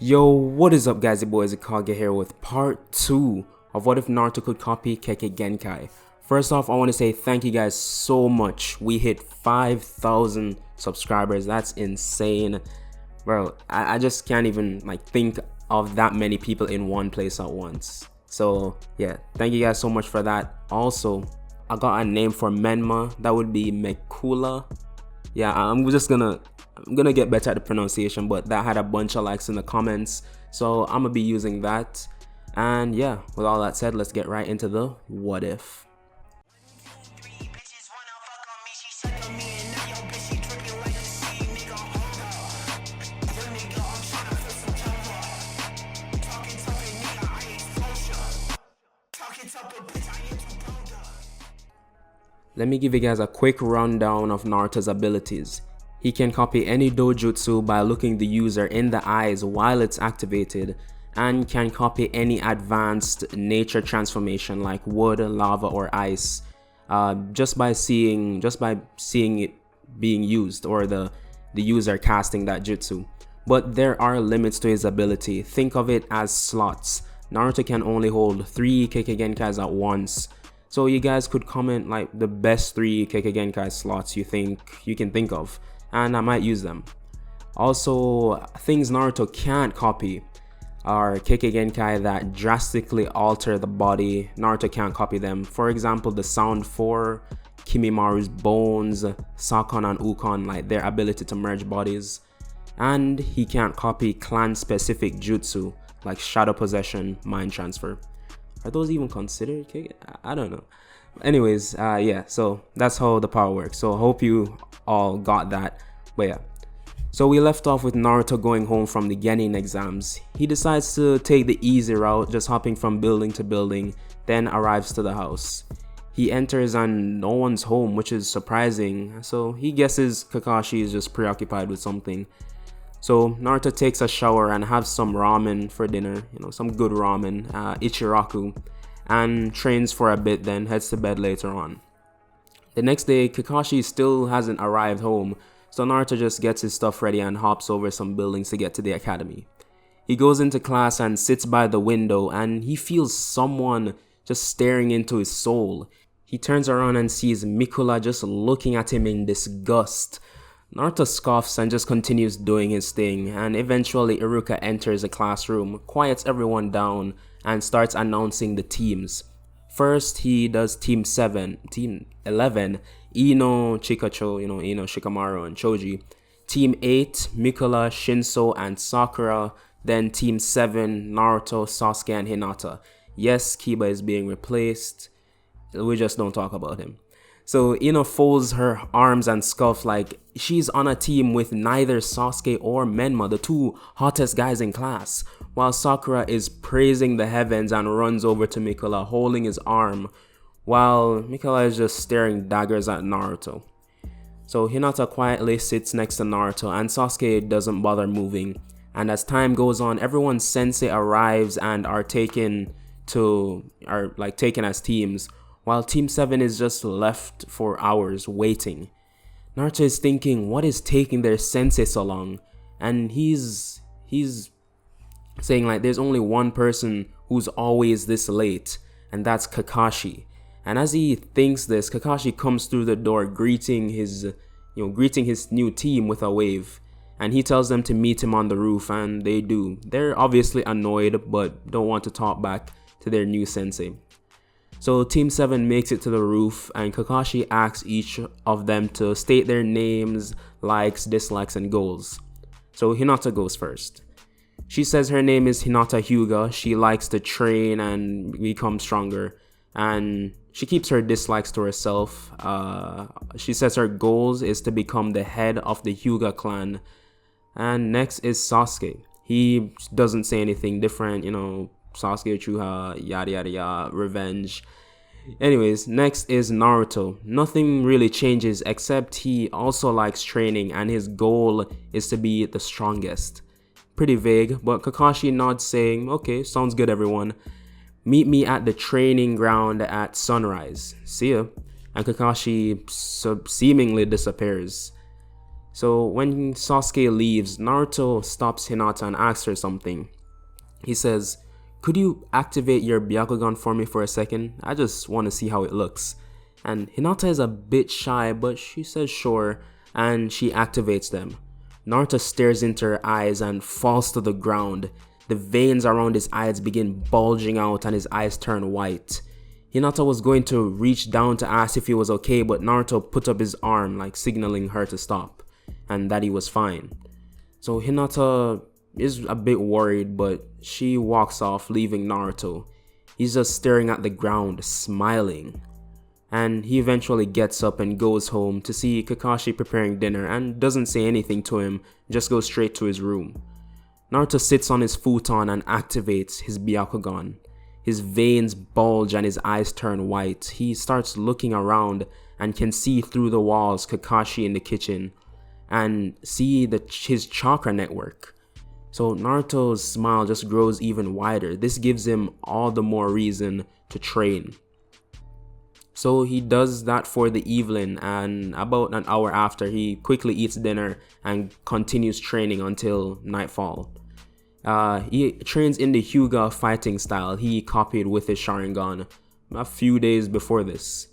Yo, what is up guys, your boy IzuKage here with part 2 of what if Naruto could copy Kekkei Genkai. First off, I want to say thank you guys so much. We hit 5,000 subscribers. That's insane. Bro, I just can't even think of that many people in one place at once. So yeah, thank you guys so much for that. Also, I got a name for Menma. That would be Mekula. Yeah, I'm gonna get better at the pronunciation, but that had a bunch of likes in the comments, so I'm gonna be using that. And yeah, with all that said, let's get right into the what if. Let me give you guys a quick rundown of Naruto's abilities. He can copy any dojutsu by looking the user in the eyes while it's activated, and can copy any advanced nature transformation like wood, lava, or ice just by seeing it being used, or the user casting that jutsu. But there are limits to his ability. Think of it as slots. Naruto can only hold 3 Kekkei Genkais at once. So you guys could comment the best 3 Kekkei Genkai slots you can think of, and I might use them. Also, things Naruto can't copy are Kekkei Genkai that drastically alter the body. Naruto can't copy them. For example, the Sound 4, Kimimari's bones, Sakon and Ukon, their ability to merge bodies. And he can't copy clan specific jutsu like Shadow Possession, Mind Transfer. Are those even considered Kekkei? I don't know. Anyways, yeah, so that's how the power works. So I hope you all got that. But yeah. So we left off with Naruto going home from the Genin exams. He decides to take the easy route, just hopping from building to building, then arrives to the house. He enters and no one's home, which is surprising. So he guesses Kakashi is just preoccupied with something. So Naruto takes a shower and has some ramen for dinner, some good ramen, Ichiraku, and trains for a bit, then heads to bed later on. The next day, Kakashi still hasn't arrived home, so Naruto just gets his stuff ready and hops over some buildings to get to the academy. He goes into class and sits by the window, and he feels someone just staring into his soul. He turns around and sees Mikula just looking at him in disgust. Naruto scoffs and just continues doing his thing, and eventually Iruka enters the classroom, quiets everyone down, and starts announcing the teams. First, he does Team 7, Team 11, Ino, Chikacho, Ino, Shikamaru, and Choji. Team 8, Mikula, Shinso, and Sakura. Then Team 7, Naruto, Sasuke, and Hinata. Yes, Kiba is being replaced. We just don't talk about him. So Ino folds her arms and scoffs like she's on a team with neither Sasuke or Menma, the 2 hottest guys in class, while Sakura is praising the heavens and runs over to Mikula holding his arm, while Mikula is just staring daggers at Naruto. So Hinata quietly sits next to Naruto and Sasuke doesn't bother moving, and as time goes on, everyone's sensei arrives and are taken as teams, while Team 7 is just left for hours waiting. Naruto is thinking, what is taking their sensei so long? And he's saying there's only one person who's always this late, and that's Kakashi. And as he thinks this, Kakashi comes through the door greeting his new team with a wave. And he tells them to meet him on the roof, and they do. They're obviously annoyed, but don't want to talk back to their new sensei. So Team 7 makes it to the roof, and Kakashi asks each of them to state their names, likes, dislikes, and goals. So Hinata goes first. She says her name is Hinata Hyuga. She likes to train and become stronger, and she keeps her dislikes to herself. She says her goals is to become the head of the Hyuga clan. And next is Sasuke. He doesn't say anything different, Sasuke, Uchiha, yada yada yada, revenge. Anyways, next is Naruto. Nothing really changes except he also likes training and his goal is to be the strongest. Pretty vague, but Kakashi nods saying, okay, sounds good everyone. Meet me at the training ground at sunrise. See ya. And Kakashi seemingly disappears. So when Sasuke leaves, Naruto stops Hinata and asks her something. He says, "Could you activate your Byakugan for me for a second? I just want to see how it looks." And Hinata is a bit shy, but she says sure, and she activates them. Naruto stares into her eyes and falls to the ground. The veins around his eyes begin bulging out and his eyes turn white. Hinata was going to reach down to ask if he was okay, but Naruto put up his arm, like signaling her to stop, and that he was fine. So Hinata is a bit worried, but she walks off, leaving Naruto. He's just staring at the ground, smiling. And he eventually gets up and goes home to see Kakashi preparing dinner and doesn't say anything to him, just goes straight to his room. Naruto sits on his futon and activates his Byakugan. His veins bulge and his eyes turn white. He starts looking around and can see through the walls Kakashi in the kitchen and see his chakra network. So Naruto's smile just grows even wider. This gives him all the more reason to train. So he does that for the evening, and about an hour after, he quickly eats dinner and continues training until nightfall. He trains in the Hyuga fighting style he copied with his Sharingan a few days before this.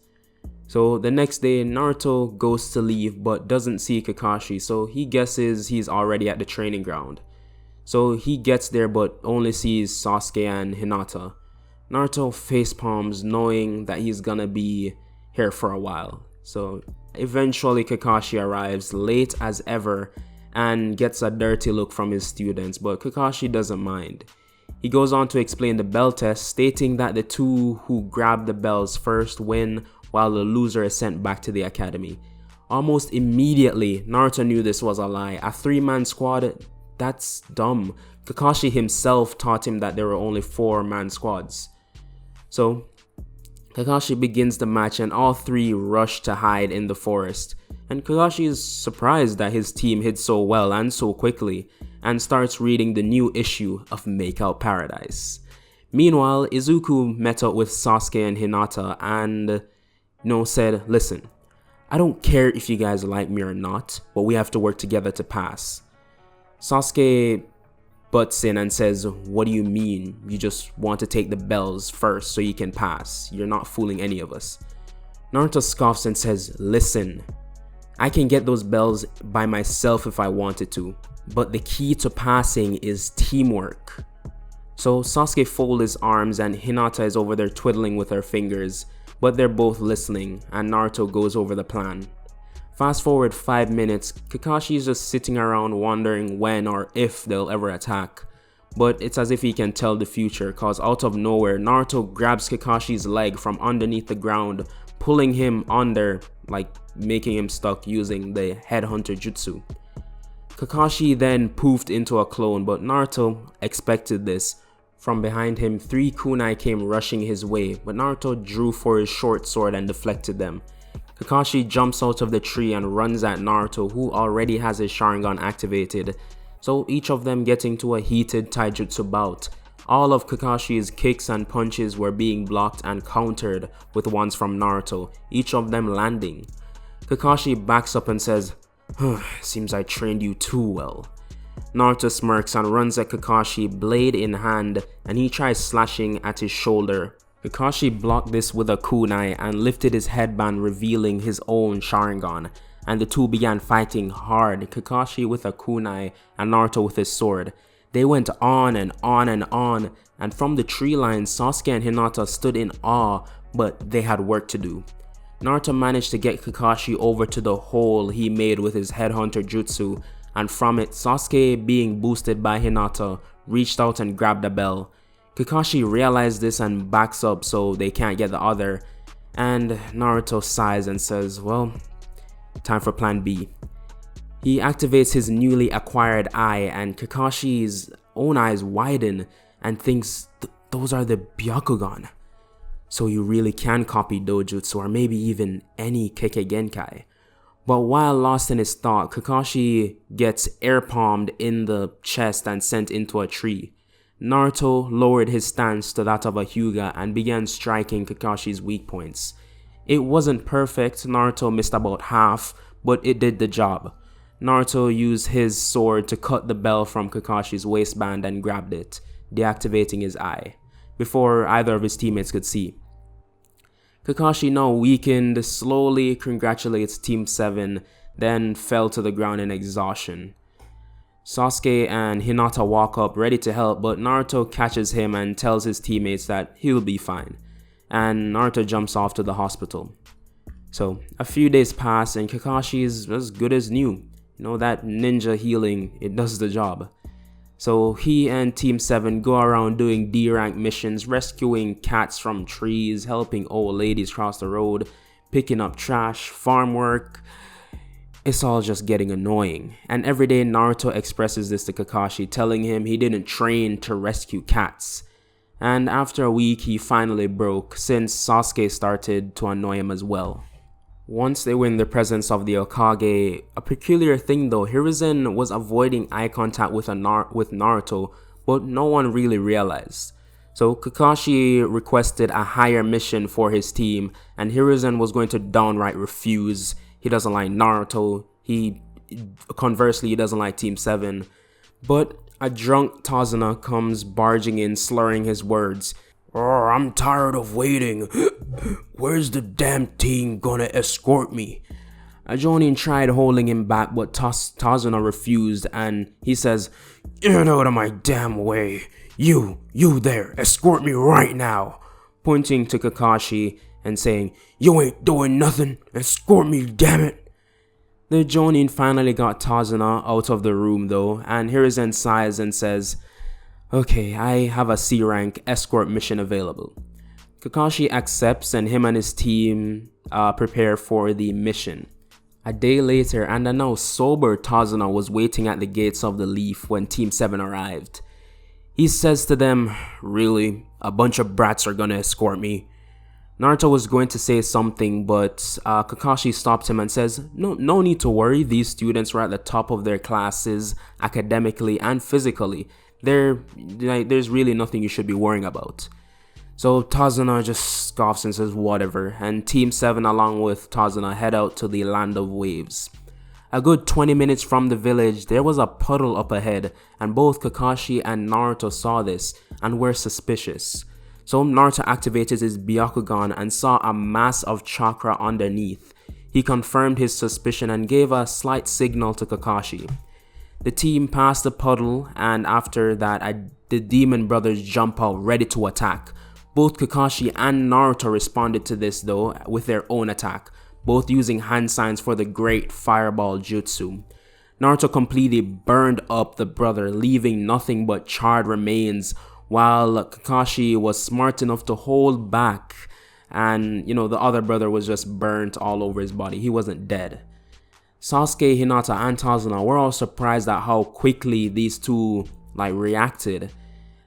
So the next day, Naruto goes to leave but doesn't see Kakashi, so he guesses he's already at the training ground. So he gets there but only sees Sasuke and Hinata. Naruto facepalms knowing that he's gonna be here for a while. So eventually Kakashi arrives late as ever and gets a dirty look from his students, but Kakashi doesn't mind. He goes on to explain the bell test, stating that the two who grab the bells first win, while the loser is sent back to the academy. Almost immediately, Naruto knew this was a lie. A 3-man squad? That's dumb. Kakashi himself taught him that there were only 4-man squads. So, Kakashi begins the match and all three rush to hide in the forest. And Kakashi is surprised that his team hid so well and so quickly, and starts reading the new issue of Makeout Paradise. Meanwhile, Izuku met up with Sasuke and Hinata and, said, "Listen, I don't care if you guys like me or not, but we have to work together to pass." Sasuke butts in and says, "What do you mean? You just want to take the bells first so you can pass. You're not fooling any of us." Naruto scoffs and says, "Listen, I can get those bells by myself if I wanted to, but the key to passing is teamwork." So Sasuke folds his arms and Hinata is over there twiddling with her fingers, but they're both listening and Naruto goes over the plan. Fast forward 5 minutes, Kakashi is just sitting around wondering when or if they'll ever attack. But it's as if he can tell the future, cause out of nowhere, Naruto grabs Kakashi's leg from underneath the ground, pulling him under, like making him stuck using the headhunter jutsu. Kakashi then poofed into a clone, but Naruto expected this. From behind him, 3 kunai came rushing his way, but Naruto drew for his short sword and deflected them. Kakashi jumps out of the tree and runs at Naruto, who already has his Sharingan activated, so each of them getting to a heated taijutsu bout. All of Kakashi's kicks and punches were being blocked and countered with ones from Naruto, each of them landing. Kakashi backs up and says, "Seems I trained you too well." Naruto smirks and runs at Kakashi, blade in hand, and he tries slashing at his shoulder. Kakashi blocked this with a kunai and lifted his headband, revealing his own Sharingan, and the two began fighting hard, Kakashi with a kunai and Naruto with his sword. They went on and on and on, and from the tree line, Sasuke and Hinata stood in awe, but they had work to do. Naruto managed to get Kakashi over to the hole he made with his headhunter jutsu, and from it, Sasuke, being boosted by Hinata, reached out and grabbed a bell. Kakashi realized this and backs up so they can't get the other, and Naruto sighs and says, "Well, time for plan B." He activates his newly acquired eye, and Kakashi's own eyes widen and thinks those are the Byakugan. So you really can copy dojutsu or maybe even any Kekkei Genkai. But while lost in his thought, Kakashi gets air palmed in the chest and sent into a tree. Naruto lowered his stance to that of a Hyuga and began striking Kakashi's weak points. It wasn't perfect, Naruto missed about half, but it did the job. Naruto used his sword to cut the bell from Kakashi's waistband and grabbed it, deactivating his eye, before either of his teammates could see. Kakashi, now weakened, slowly congratulates Team 7, then fell to the ground in exhaustion. Sasuke and Hinata walk up ready to help, but Naruto catches him and tells his teammates that he'll be fine, and Naruto jumps off to the hospital. So, a few days pass and Kakashi is as good as new. That ninja healing, it does the job. So he and Team 7 go around doing D-rank missions, rescuing cats from trees, helping old ladies cross the road, picking up trash, farm work. It's all just getting annoying. And every day Naruto expresses this to Kakashi, telling him he didn't train to rescue cats. And after a week he finally broke, since Sasuke started to annoy him as well. Once they were in the presence of the Hokage, a peculiar thing though, Hiruzen was avoiding eye contact with Naruto, but no one really realized. So Kakashi requested a higher mission for his team, and Hiruzen was going to downright refuse. He doesn't like Naruto, conversely he doesn't like Team 7. But a drunk Tazuna comes barging in, slurring his words. "Oh, I'm tired of waiting. Where's the damn team gonna escort me?" A Jonin tried holding him back, but Tazuna refused, and he says, "Get out of my damn way. You there, escort me right now," pointing to Kakashi and saying, "You ain't doing nothing, escort me, damn it." The Jonin finally got Tazuna out of the room though, and Hiruzen sighs and says, "Okay, I have a C rank escort mission available." Kakashi accepts, and him and his team prepare for the mission. A day later, and a now sober Tazuna was waiting at the gates of the Leaf when Team 7 arrived. He says to them, "Really? A bunch of brats are gonna escort me?" Naruto was going to say something, but Kakashi stopped him and says, No need to worry. These students were at the top of their classes, academically and physically. There's really nothing you should be worrying about. So Tazuna just scoffs and says whatever, and Team 7 along with Tazuna head out to the Land of Waves. A good 20 minutes from the village, there was a puddle up ahead, and both Kakashi and Naruto saw this and were suspicious. So Naruto activated his Byakugan and saw a mass of chakra underneath. He confirmed his suspicion and gave a slight signal to Kakashi. The team passed the puddle, and after that the demon brothers jump out ready to attack. Both Kakashi and Naruto responded to this though with their own attack, both using hand signs for the great fireball jutsu. Naruto completely burned up the brother, leaving nothing but charred remains, while Kakashi was smart enough to hold back, and the other brother was just burnt all over his body. He wasn't dead. Sasuke, Hinata, and Tazuna were all surprised at how quickly these two reacted,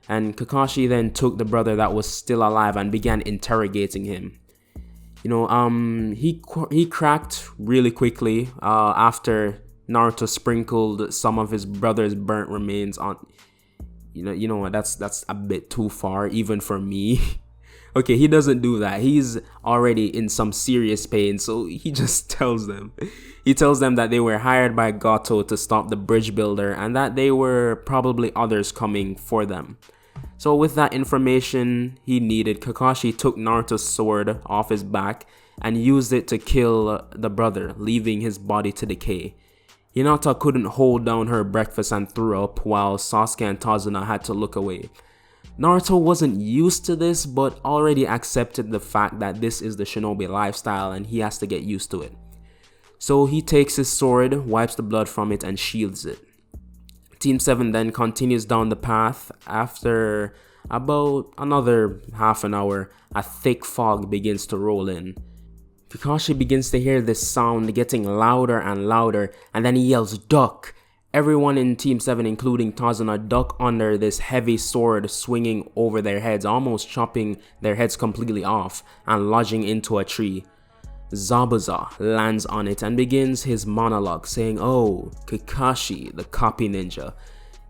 and Kakashi then took the brother that was still alive and began interrogating him. He cracked really quickly after Naruto sprinkled some of his brother's burnt remains on. You know what? That's a bit too far even for me. Okay, he doesn't do that. He's already in some serious pain, so he just tells them. He tells them that they were hired by Goto to stop the bridge builder and that they were probably others coming for them. So with that information he needed, Kakashi took Naruto's sword off his back and used it to kill the brother, leaving his body to decay. Hinata couldn't hold down her breakfast and threw up, while Sasuke and Tazuna had to look away. Naruto wasn't used to this, but already accepted the fact that this is the shinobi lifestyle and he has to get used to it. So he takes his sword, wipes the blood from it, and shields it. Team 7 then continues down the path. After about another half an hour, a thick fog begins to roll in. Kakashi begins to hear this sound getting louder and louder, and then he yells, "Duck!" Everyone in Team 7, including Tazuna, duck under this heavy sword swinging over their heads, almost chopping their heads completely off and lodging into a tree. Zabuza lands on it and begins his monologue saying, "Oh, Kakashi, the copy ninja.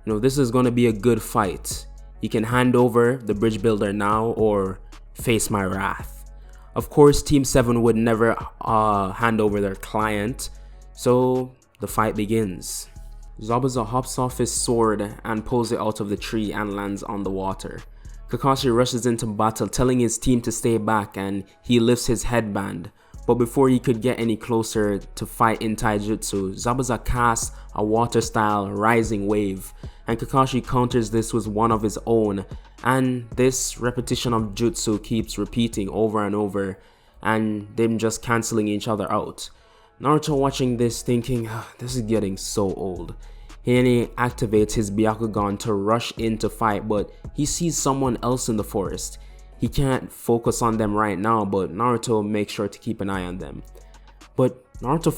This is going to be a good fight. You can hand over the bridge builder now or face my wrath." Of course, Team 7 would never hand over their client, so The fight begins. Zabuza hops off his sword and pulls it out of the tree and lands on the water. Kakashi rushes into battle, telling his team to stay back, and he lifts his headband. But before he could get any closer to fight in taijutsu, Zabuza casts a water-style rising wave, and Kakashi counters this with one of his own, and this repetition of jutsu keeps repeating over and over, and them just cancelling each other out. Naruto watching this thinking, this is getting so old. He activates his Byakugan to rush in to fight, but he sees someone else in the forest. He can't focus on them right now, but Naruto makes sure to keep an eye on them. But Naruto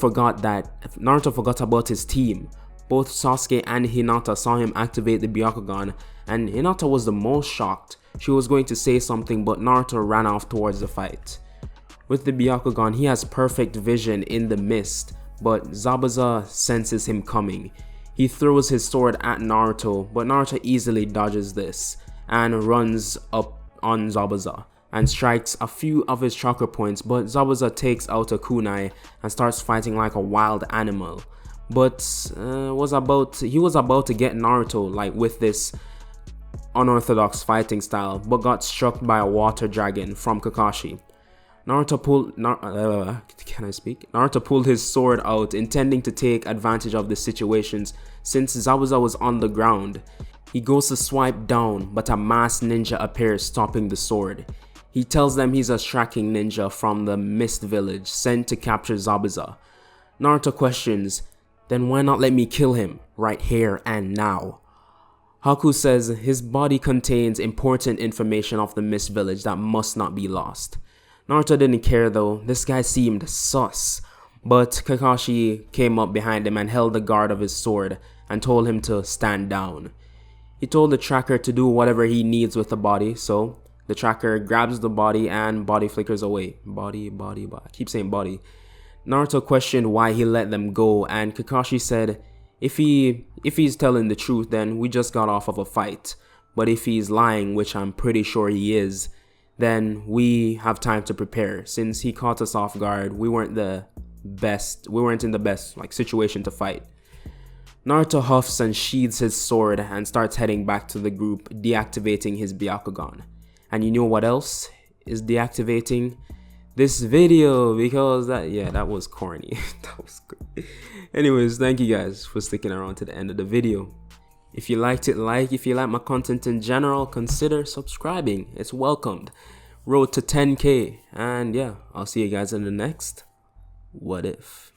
forgot about his team. Both Sasuke and Hinata saw him activate the Byakugan, and Hinata was the most shocked. She was going to say something, but Naruto ran off towards the fight. With the Byakugan, he has perfect vision in the mist, but Zabuza senses him coming. He throws his sword at Naruto, but Naruto easily dodges this and runs up on Zabuza and strikes a few of his chakra points, but Zabuza takes out a kunai and starts fighting like a wild animal. But he was about to get Naruto like with this unorthodox fighting style, but got struck by a water dragon from Kakashi. Naruto pulled his sword out, intending to take advantage of the situations since Zabuza was on the ground. He goes to swipe down, but a masked ninja appears, stopping the sword. He tells them he's a tracking ninja from the Mist Village sent to capture Zabuza. Naruto questions, then why not let me kill him right here and now? Haku says his body contains important information of the Mist Village that must not be lost. Naruto didn't care though, this guy seemed sus. But Kakashi came up behind him and held the guard of his sword and told him to stand down. He told the tracker to do whatever he needs with the body, so the tracker grabs the body and body flickers away. Body. I keep saying body. Naruto questioned why he let them go, and Kakashi said if he's telling the truth, then we just got off of a fight. But if he's lying, which I'm pretty sure he is, then we have time to prepare. Since he caught us off guard, we weren't in the best situation to fight. Naruto huffs and sheathes his sword and starts heading back to the group, deactivating his Byakugan. And you know what else is deactivating? This video, because that was corny. That was good. Anyways, thank you guys for sticking around to the end of the video. If you liked it, if you like my content in general, consider subscribing. It's welcomed. Road to 10K. And yeah, I'll see you guys in the next What If.